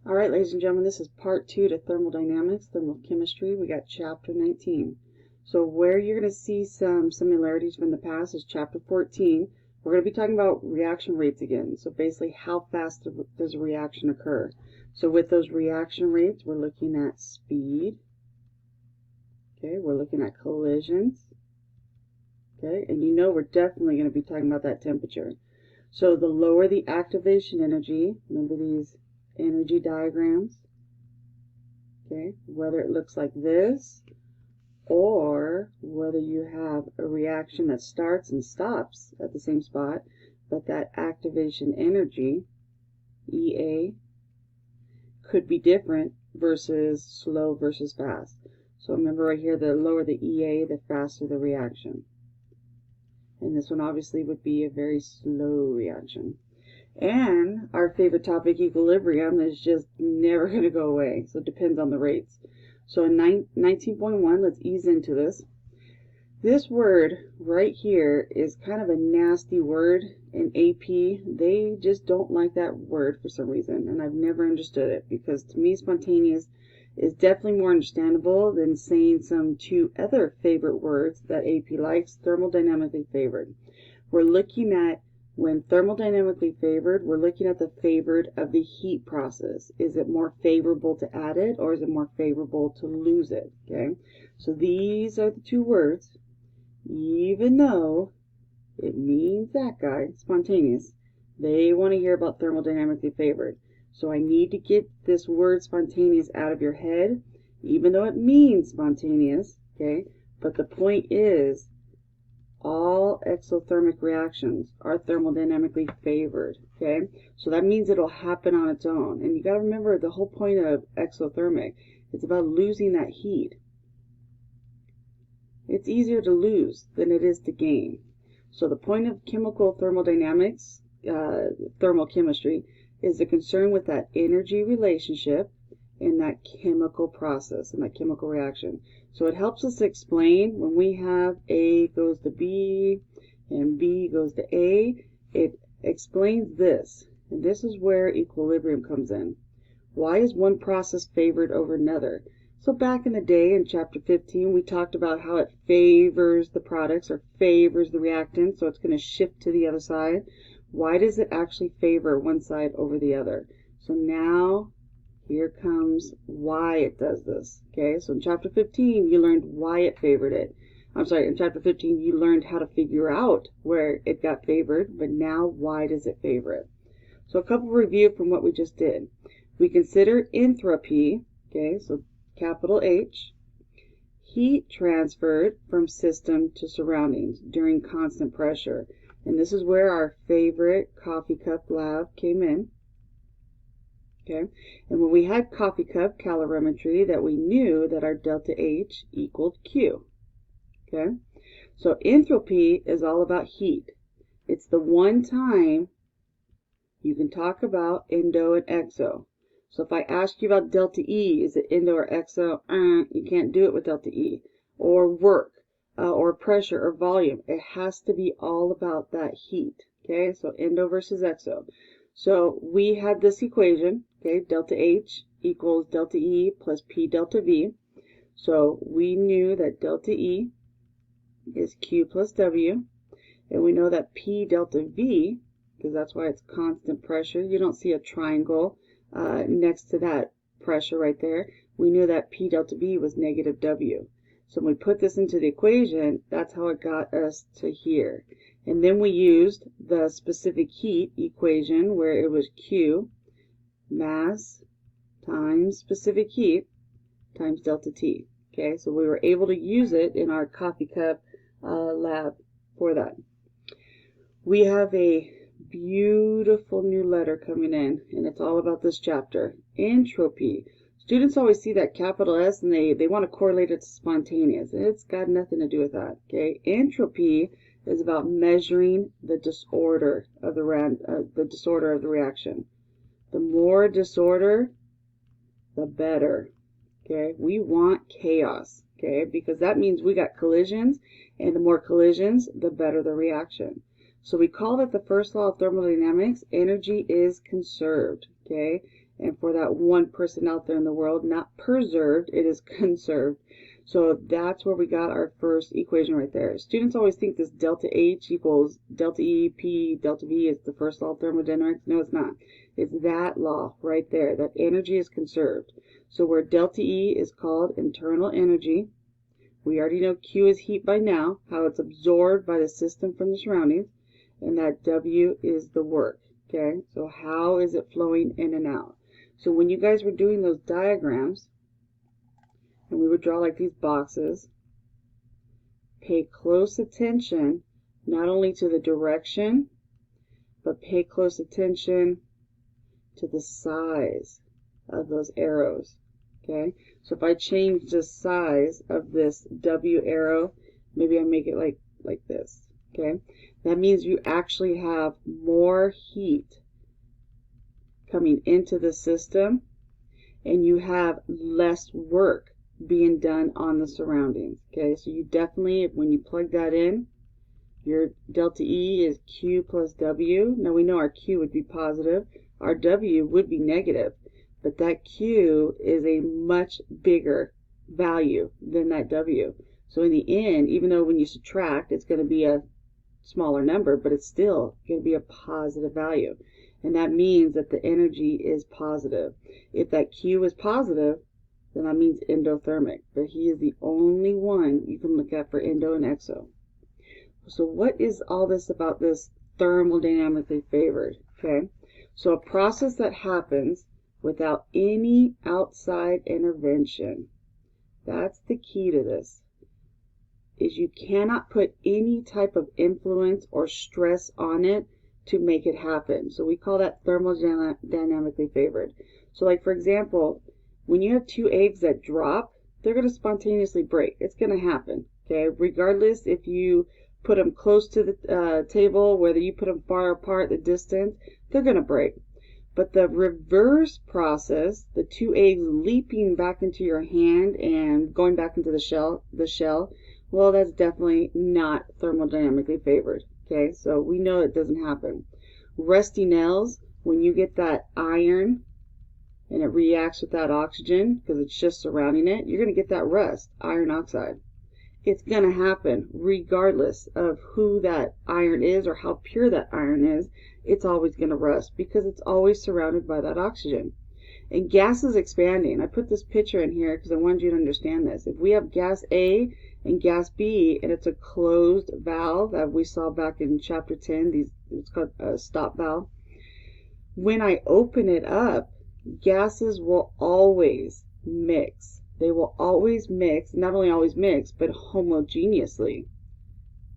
All right, ladies and gentlemen, this is part 2 to thermodynamics, thermochemistry. We got chapter 19. So where you're going to see some similarities from the past is chapter 14. We're going to be talking about reaction rates again. So basically, how fast does a reaction occur? So with those reaction rates, we're looking at speed. Okay, we're looking at collisions. Okay, and you know we're definitely going to be talking about that temperature. So the lower the activation energy, remember these energy diagrams, okay, whether it looks like this or whether you have a reaction that starts and stops at the same spot, but that activation energy, EA, could be different versus slow versus fast. So remember right here, the lower the EA, the faster the reaction. And this one obviously would be a very slow reaction. And our favorite topic, equilibrium, is just never going to go away. So it depends on the rates. So in 19.1, let's ease into this. This word right here is kind of a nasty word in AP. They just don't like that word for some reason. And I've never understood it, because to me, spontaneous is definitely more understandable than saying some two other favorite words that AP likes, thermodynamically favored. We're looking at, when thermodynamically favored, we're looking at the favored of the heat process. Is it more favorable to add it, or is it more favorable to lose it? Okay, so these are the two words. Even though it means that guy, spontaneous, they want to hear about thermodynamically favored. So I need to get this word spontaneous out of your head, even though it means spontaneous, okay? But the point is, all exothermic reactions are thermodynamically favored, okay? So that means it'll happen on its own. And you got to remember, the whole point of exothermic, it's about losing that heat. It's easier to lose than it is to gain. So the point of chemical thermodynamics, thermal chemistry, is the concern with that energy relationship in that chemical process, in that chemical reaction. So it helps us explain when we have A goes to B and B goes to A, it explains this. And this is where equilibrium comes in. Why is one process favored over another? So back in the day, in chapter 15, we talked about how it favors the products or favors the reactant, so it's going to shift to the other side. Why does it actually favor one side over the other? So now, here comes why it does this. Okay, so in chapter 15, you learned why it favored it. I'm sorry, in chapter 15, you learned how to figure out where it got favored, but now why does it favor it? So a couple review from what we just did. We consider entropy, okay, so capital H, heat transferred from system to surroundings during constant pressure. And this is where our favorite coffee cup lab came in. Okay, and when we had coffee cup calorimetry, that we knew that our delta H equaled Q. Okay, so entropy is all about heat. It's the one time you can talk about endo and exo. So if I ask you about delta E, is it endo or exo? You can't do it with delta E. Or work, or pressure, or volume. It has to be all about that heat. Okay, so endo versus exo. So we had this equation, okay, delta H equals delta E plus P delta V. So we knew that delta E is Q plus W. And we know that P delta V, because that's why it's constant pressure. You don't see a triangle next to that pressure right there. We knew that P delta V was negative W. So when we put this into the equation, that's how it got us to here. And then we used the specific heat equation where it was Q, mass, times specific heat, times delta T. Okay, so we were able to use it in our coffee cup lab for that. We have a beautiful new letter coming in, and it's all about this chapter, entropy. Students always see that capital S and they want to correlate it to spontaneous. It's got nothing to do with that. Okay, entropy is about measuring the disorder of the reaction. The more disorder, the better. Okay, we want chaos. Okay, because that means we got collisions, and the more collisions, the better the reaction. So we call that the first law of thermodynamics, energy is conserved. Okay, And for that one person out there in the world, not preserved, it is conserved. So that's where we got our first equation right there. Students always think this delta H equals delta E, P, delta V is the first law of thermodynamics. No, it's not. It's that law right there, that energy is conserved. So where delta E is called internal energy, we already know Q is heat by now, how it's absorbed by the system from the surroundings, and that W is the work. Okay, so how is it flowing in and out? So when you guys were doing those diagrams, and we would draw like these boxes, pay close attention not only to the direction, but pay close attention to the size of those arrows. Okay, so if I change the size of this W arrow, maybe I make it like this. Okay, that means you actually have more heat coming into the system, and you have less work being done on the surroundings. Okay, so you definitely, when you plug that in, your delta E is Q plus W. Now we know our Q would be positive, our W would be negative, but that Q is a much bigger value than that W. So in the end, even though when you subtract, it's going to be a smaller number, but it's still going to be a positive value. And that means that the energy is positive. If that Q is positive, then that means endothermic. But he is the only one you can look at for endo and exo. So what is all this about this thermodynamically favored? Okay, so a process that happens without any outside intervention. That's the key to this. Is you cannot put any type of influence or stress on it to make it happen. So we call that thermodynamically favored. So like for example, when you have two eggs that drop, they're going to spontaneously break. It's going to happen. Okay, regardless if you put them close to the table, whether you put them far apart, the distance, they're going to break. But the reverse process, the two eggs leaping back into your hand and going back into the shell, well, that's definitely not thermodynamically favored. Okay, so we know it doesn't happen. Rusty nails, when you get that iron and it reacts with that oxygen because it's just surrounding it, you're going to get that rust, iron oxide. It's going to happen regardless of who that iron is or how pure that iron is. It's always going to rust because it's always surrounded by that oxygen. And gas is expanding. I put this picture in here because I wanted you to understand this. If we have gas A and gas B and it's a closed valve that we saw back in chapter 10, it's called a stop valve. When I open it up, gases will always mix. They will always mix, not only always mix, but homogeneously.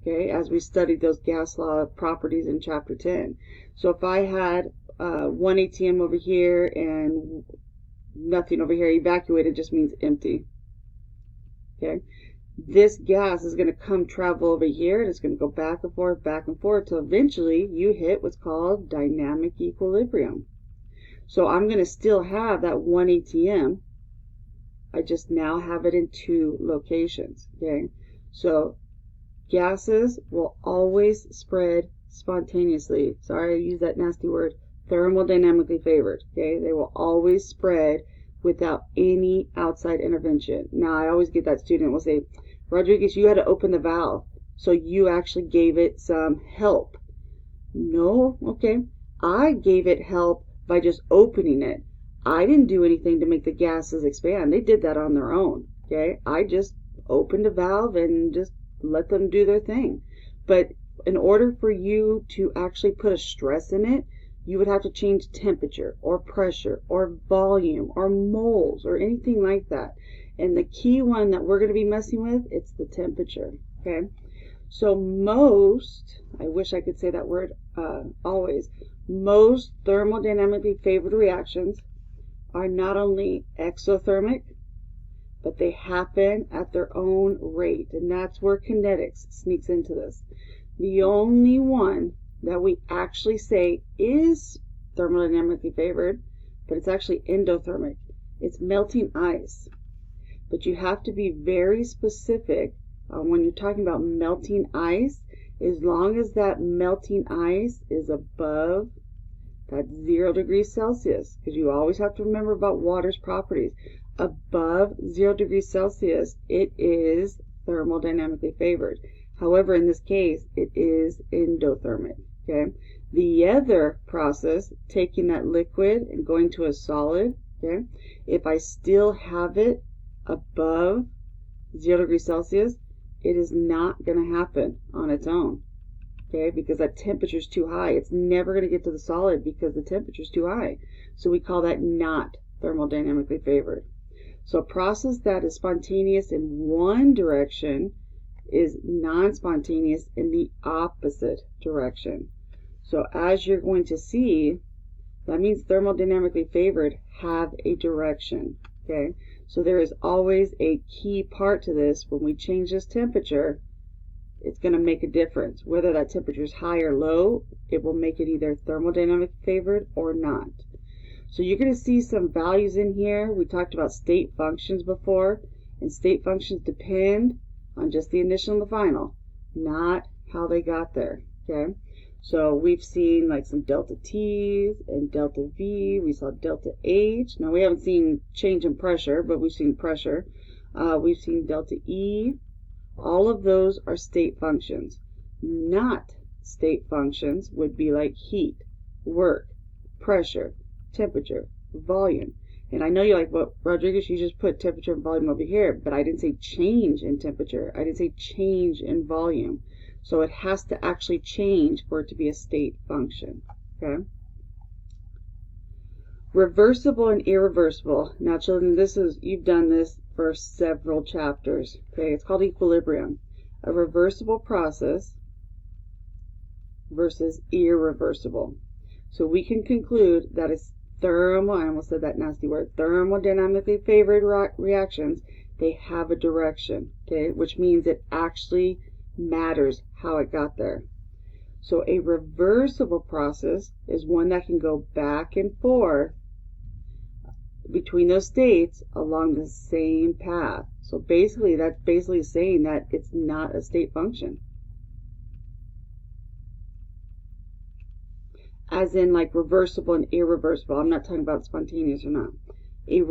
Okay, as we studied those gas law properties in chapter 10. So if I had 1 atm over here and nothing over here, evacuated just means empty. Okay, this gas is going to come travel over here and it's going to go back and forth till eventually you hit what's called dynamic equilibrium. So I'm going to still have that 1 atm. I just now have it in two locations. Okay, so gases will always spread spontaneously. Sorry, I use that nasty word. Thermodynamically favored. Okay, they will always spread without any outside intervention. Now, I always get that student will say, Rodriguez, you had to open the valve, so you actually gave it some help. No, okay, I gave it help by just opening it. I didn't do anything to make the gases expand. They did that on their own. Okay, I just opened a valve and just let them do their thing. But in order for you to actually put a stress in it, you would have to change temperature or pressure or volume or moles or anything like that. And the key one that we're going to be messing with, it's the temperature. Okay, so most, I wish I could say that word always, most thermodynamically favored reactions are not only exothermic, but they happen at their own rate. And that's where kinetics sneaks into this. The only one that we actually say is thermodynamically favored, but it's actually endothermic. It's melting ice. But you have to be very specific when you're talking about melting ice. As long as that melting ice is above That's 0 degrees Celsius, because you always have to remember about water's properties. Above 0 degrees Celsius, it is thermodynamically favored. However, in this case, it is endothermic. Okay. The other process, taking that liquid and going to a solid, okay, if I still have it above 0 degrees Celsius, it is not going to happen on its own, okay, because that temperature is too high. It's never going to get to the solid because the temperature is too high. So we call that not thermodynamically favored. So a process that is spontaneous in one direction is non-spontaneous in the opposite direction. So as you're going to see, that means thermodynamically favored have a direction. Okay, so there is always a key part to this. When we change this temperature, it's going to make a difference. Whether that temperature is high or low, it will make it either thermodynamically favored or not. So you're going to see some values in here. We talked about state functions before, and state functions depend on just the initial and the final, not how they got there. Okay, so we've seen like some delta T's and delta V. We saw delta H. Now we haven't seen change in pressure, but we've seen pressure. We've seen delta E. All of those are state functions. Not state functions would be like heat, work, pressure, temperature, volume. And I know you're like, well, Rodriguez, you just put temperature and volume over here, but I didn't say change in temperature. I didn't say change in volume. So it has to actually change for it to be a state function. Okay? Reversible and irreversible. Now, children, you've done this for several chapters. Okay, it's called equilibrium. A reversible process versus irreversible. So we can conclude that it's I almost said that nasty word, thermodynamically favored reactions, they have a direction, okay, which means it actually matters how it got there. So a reversible process is one that can go back and forth between those states along the same path. So basically, that's basically saying that it's not a state function. As in like reversible and irreversible. I'm not talking about spontaneous or not. A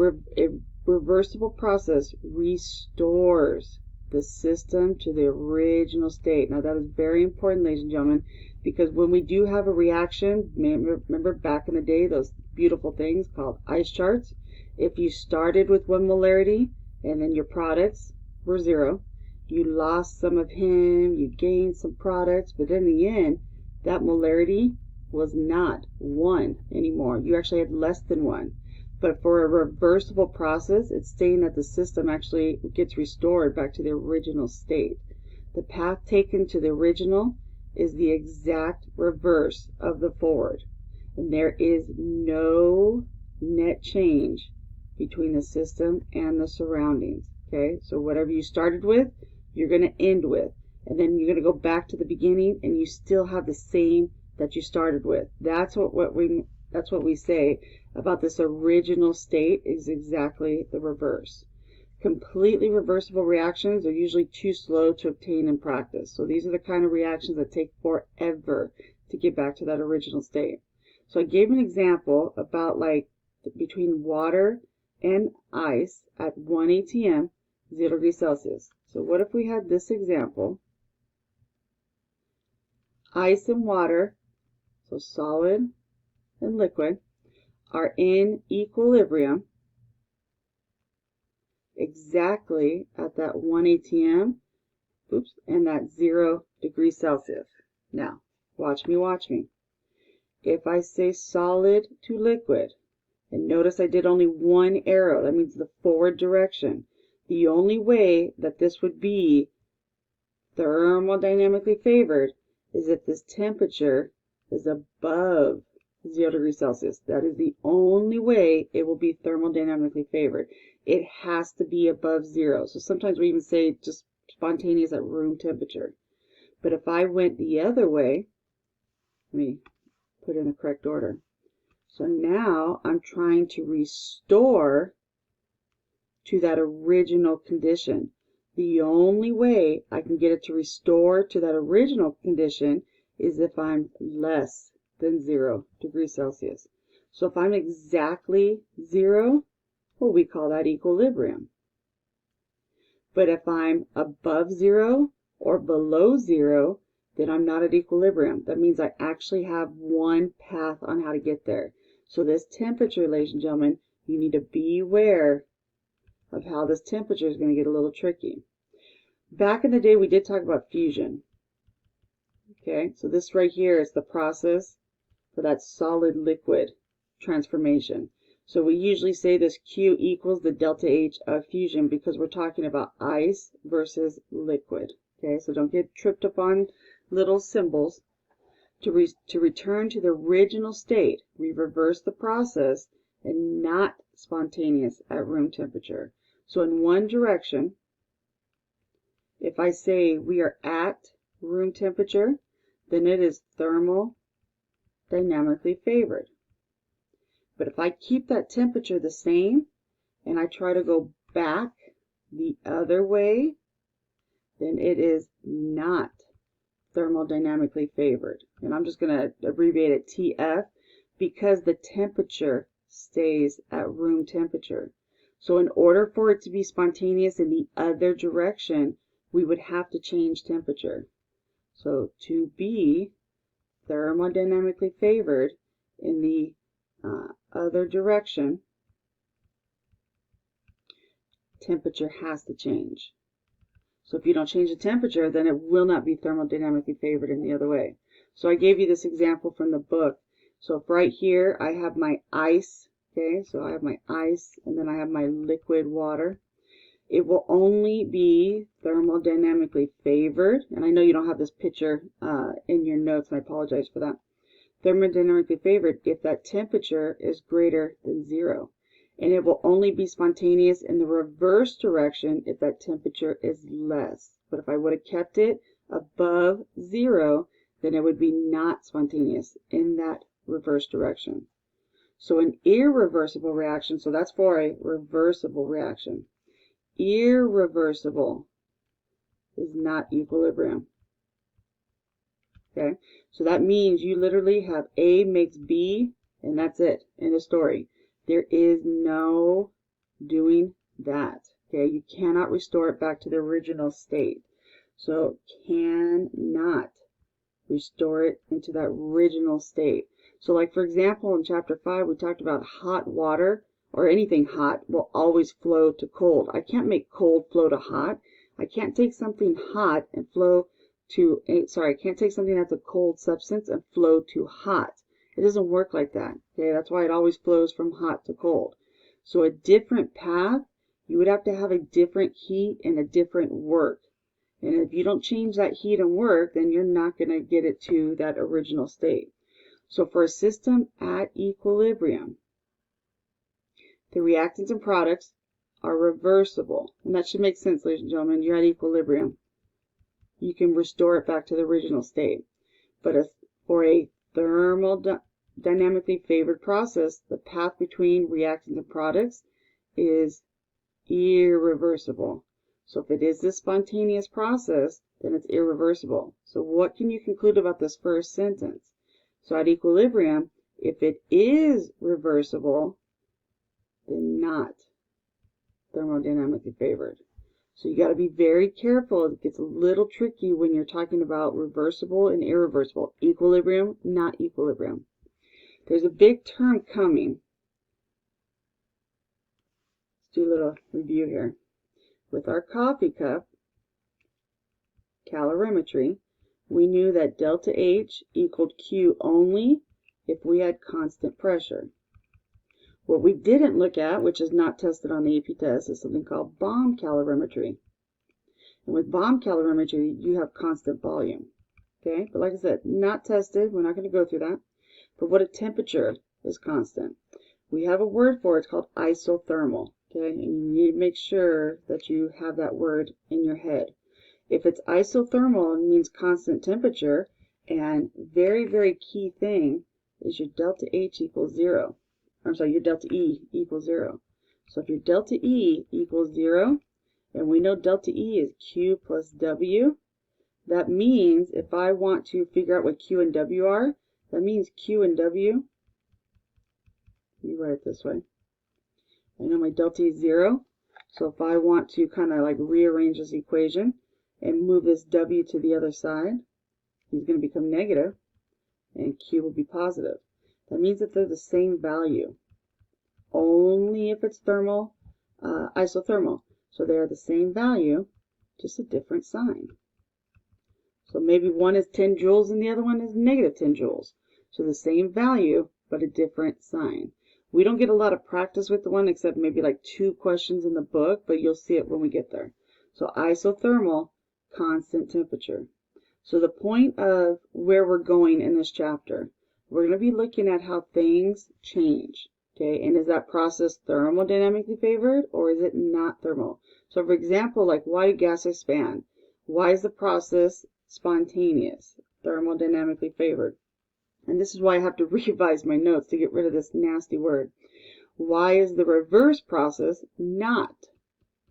reversible process restores the system to the original state. Now that is very important, ladies and gentlemen, because when we do have a reaction, remember back in the day, those beautiful things called ice charts, if you started with 1 molarity and then your products were 0, you lost some of him, you gained some products, but in the end, that molarity was not 1 anymore. You actually had less than 1. But for a reversible process, it's saying that the system actually gets restored back to the original state. The path taken to the original is the exact reverse of the forward. And there is no net change between the system and the surroundings. Okay, so whatever you started with, you're going to end with. And then you're going to go back to the beginning and you still have the same that you started with. That's what we say about this original state is exactly the reverse. Completely reversible reactions are usually too slow to obtain in practice. So these are the kind of reactions that take forever to get back to that original state. So I gave an example about like between water and ice at 1 atm, 0 degrees Celsius. So what if we had this example? Ice and water, so solid and liquid, are in equilibrium exactly at that 1 atm, and that 0 degrees Celsius. Now, watch me. If I say solid to liquid, and notice I did only one arrow, that means the forward direction. The only way that this would be thermodynamically favored is if this temperature is above 0 degrees Celsius. That is the only way it will be thermodynamically favored. It has to be above 0. So sometimes we even say just spontaneous at room temperature. But if I went the other way, let me put in the correct order. So now I'm trying to restore to that original condition. The only way I can get it to restore to that original condition is if I'm less than 0 degrees Celsius. So if I'm exactly 0, well, we call that equilibrium. But if I'm above 0 or below 0, then I'm not at equilibrium. That means I actually have one path on how to get there. So this temperature, ladies and gentlemen, you need to be aware of how this temperature is going to get a little tricky. Back in the day, we did talk about fusion. Okay, so this right here is the process for that solid liquid transformation. So we usually say this Q equals the delta H of fusion because we're talking about ice versus liquid. Okay, so don't get tripped up on little symbols. To return to the original state, we reverse the process and not spontaneous at room temperature. So in one direction, if I say we are at room temperature, then it is thermodynamically favored. But if I keep that temperature the same and I try to go back the other way, then it is not thermodynamically favored. And I'm just going to abbreviate it TF because the temperature stays at room temperature. So in order for it to be spontaneous in the other direction, we would have to change temperature. So to be thermodynamically favored in the other direction, temperature has to change. So if you don't change the temperature, then it will not be thermodynamically favored in the other way. So I gave you this example from the book. So if right here I have my ice, okay, so I have my ice and then I have my liquid water, it will only be thermodynamically favored. And I know you don't have this picture in your notes, and I apologize for that. Thermodynamically favored if that temperature is greater than 0. And it will only be spontaneous in the reverse direction if that temperature is less. But if I would have kept it above 0, then it would be not spontaneous in that reverse direction. So an irreversible reaction, so that's for a reversible reaction. Irreversible is not equilibrium. Okay, so that means you literally have A makes B, and that's it. End of story. There is no doing that. Okay, you cannot restore it back to the original state. So cannot restore it into that original state. So like for example in chapter 5 we talked about hot water, or anything hot will always flow to cold. I can't make cold flow to hot. I can't take something hot and flow to, I can't take something that's a cold substance and flow to hot. It doesn't work like that. Okay, that's why it always flows from hot to cold. So a different path, you would have to have a different heat and a different work. And if you don't change that heat and work, then you're not going to get it to that original state. So for a system at equilibrium, the reactants and products are reversible. And that should make sense, ladies and gentlemen. You're at equilibrium. You can restore it back to the original state. But for a thermodynamically favored process, the path between reactants and products is irreversible. So if it is this spontaneous process, then it's irreversible. So what can you conclude about this first sentence? So at equilibrium, if it is reversible, then not thermodynamically favored. So you got to be very careful. It gets a little tricky when you're talking about reversible and irreversible. Equilibrium, not equilibrium. There's a big term coming. Let's do a little review here. With our coffee cup calorimetry, we knew that delta H equaled Q only if we had constant pressure. What we didn't look at, which is not tested on the AP test, is something called bomb calorimetry. And with bomb calorimetry, you have constant volume. Okay, but like I said, not tested. We're not going to go through that. But what a temperature is constant. We have a word for it. It's called isothermal. Okay, and you need to make sure that you have that word in your head. If it's isothermal, it means constant temperature. And very, very key thing is your delta H equals 0. I'm sorry, your delta E equals 0. So if your delta E equals 0, and we know delta E is Q plus W, that means if I want to figure out what Q and W are, That means Q and W. Let me write it this way. I know my delta is 0. So if I want to kind of like rearrange this equation and move this W to the other side, he's going to become negative and Q will be positive. That means that they're the same value, only if it's thermal, isothermal. So they are the same value, just a different sign. So maybe one is 10 joules and the other one is negative 10 joules. So the same value, but a different sign. We don't get a lot of practice with the one except maybe like 2 questions in the book, but you'll see it when we get there. So isothermal, constant temperature. So the point of where we're going in this chapter, we're going to be looking at how things change. Okay, and is that process thermodynamically favored or is it not thermal? So for example, like why do gases expand? Why is the process spontaneous, thermodynamically favored? And this is why I have to revise my notes to get rid of this nasty word. Why is the reverse process not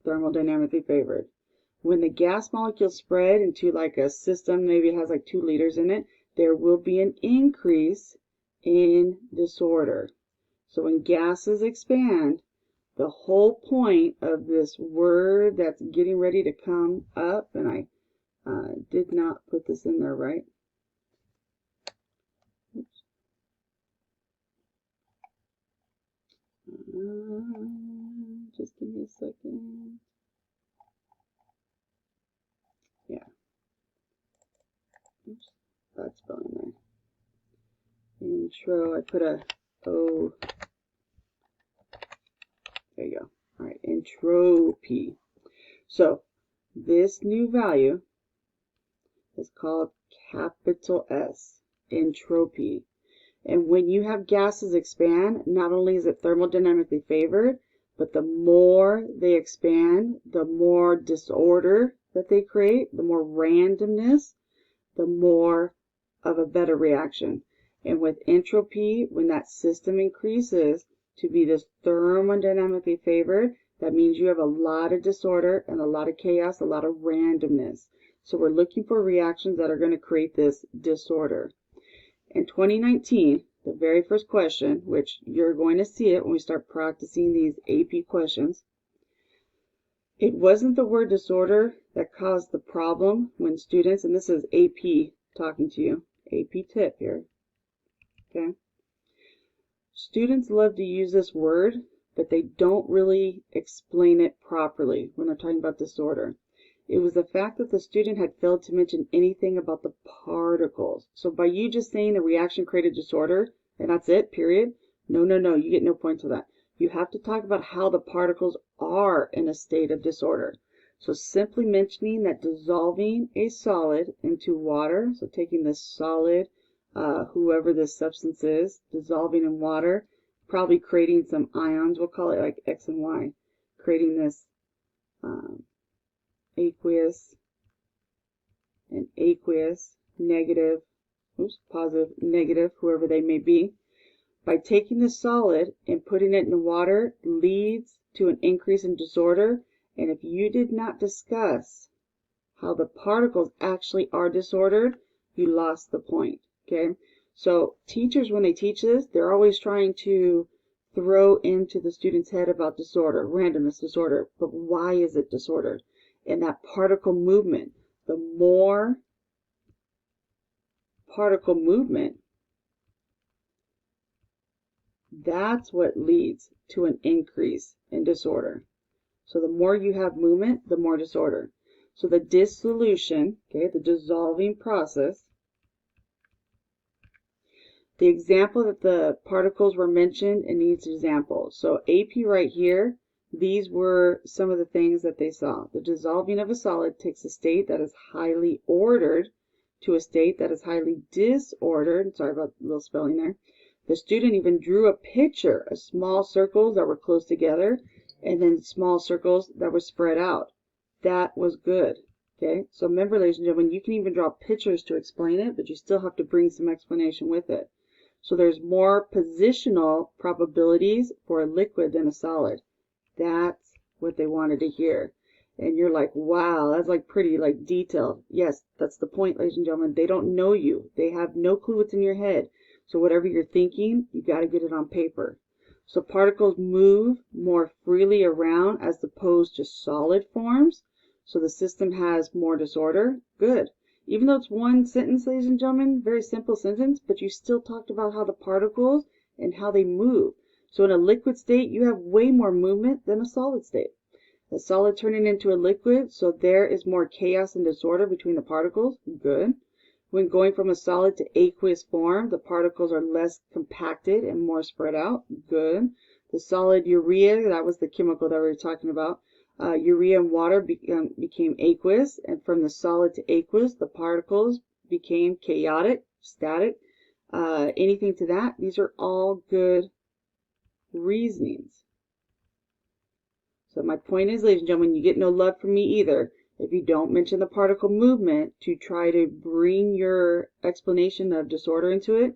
thermodynamically favored? When the gas molecules spread into like a system, maybe it has like 2 liters in it, there will be an increase in disorder. So when gases expand, the whole point of this word that's getting ready to come up, and I did not put this in there right. Oops. Just give me a second. Yeah. Oops. Bad spelling there. Intro. I put a O. There you go. All right. Entropy. So this new value is called capital S. Entropy. And when you have gases expand, not only is it thermodynamically favored, but the more they expand, the more disorder that they create, the more randomness, the more of a better reaction. And with entropy, when that system increases to be this thermodynamically favored, that means you have a lot of disorder and a lot of chaos, a lot of randomness. So we're looking for reactions that are going to create this disorder. In 2019, the very first question, which you're going to see it when we start practicing these AP questions, it wasn't the word disorder that caused the problem when students, and this is AP talking to you, AP tip here, okay? Students love to use this word, but they don't really explain it properly when they're talking about disorder. It was the fact that the student had failed to mention anything about the particles. So by you just saying the reaction created disorder, and that's it, period, no, you get no points for that. You have to talk about how the particles are in a state of disorder. So simply mentioning that dissolving a solid into water, so taking this solid, whoever this substance is, dissolving in water, probably creating some ions, we'll call it like X and Y, creating this aqueous and aqueous, negative, positive, negative, whoever they may be. By taking the solid and putting it in water leads to an increase in disorder. And if you did not discuss how the particles actually are disordered, you lost the point, okay? So teachers, when they teach this, they're always trying to throw into the student's head about disorder, randomness, disorder. But why is it disordered? And that particle movement, the more particle movement, that's what leads to an increase in disorder. So the more you have movement, the more disorder. So the dissolution, okay, the dissolving process, the example that the particles were mentioned in each example. So AP right here, these were some of the things that they saw. The dissolving of a solid takes a state that is highly ordered to a state that is highly disordered. Sorry about the little spelling there. The student even drew a picture of small circles that were close together and then small circles that were spread out. That was good. Okay, so remember, ladies and gentlemen, you can even draw pictures to explain it, but you still have to bring some explanation with it. So there's more positional probabilities for a liquid than a solid. That's what they wanted to hear. And you're like, wow, that's like pretty like detailed. Yes, that's the point, ladies and gentlemen. They don't know you. They have no clue what's in your head. So whatever you're thinking, you got to get it on paper. So particles move more freely around as opposed to solid forms. So the system has more disorder. Good. Even though it's one sentence, ladies and gentlemen, very simple sentence, but you still talked about how the particles and how they move. So in a liquid state, you have way more movement than a solid state. A solid turning into a liquid, so there is more chaos and disorder between the particles. Good. When going from a solid to aqueous form, the particles are less compacted and more spread out. Good. The solid urea, that was the chemical that we were talking about. Urea and water became aqueous, and from the solid to aqueous, the particles became chaotic, static, anything to that. These are all good reasonings. So my point is, ladies and gentlemen, you get no love from me either if you don't mention the particle movement to try to bring your explanation of disorder into it.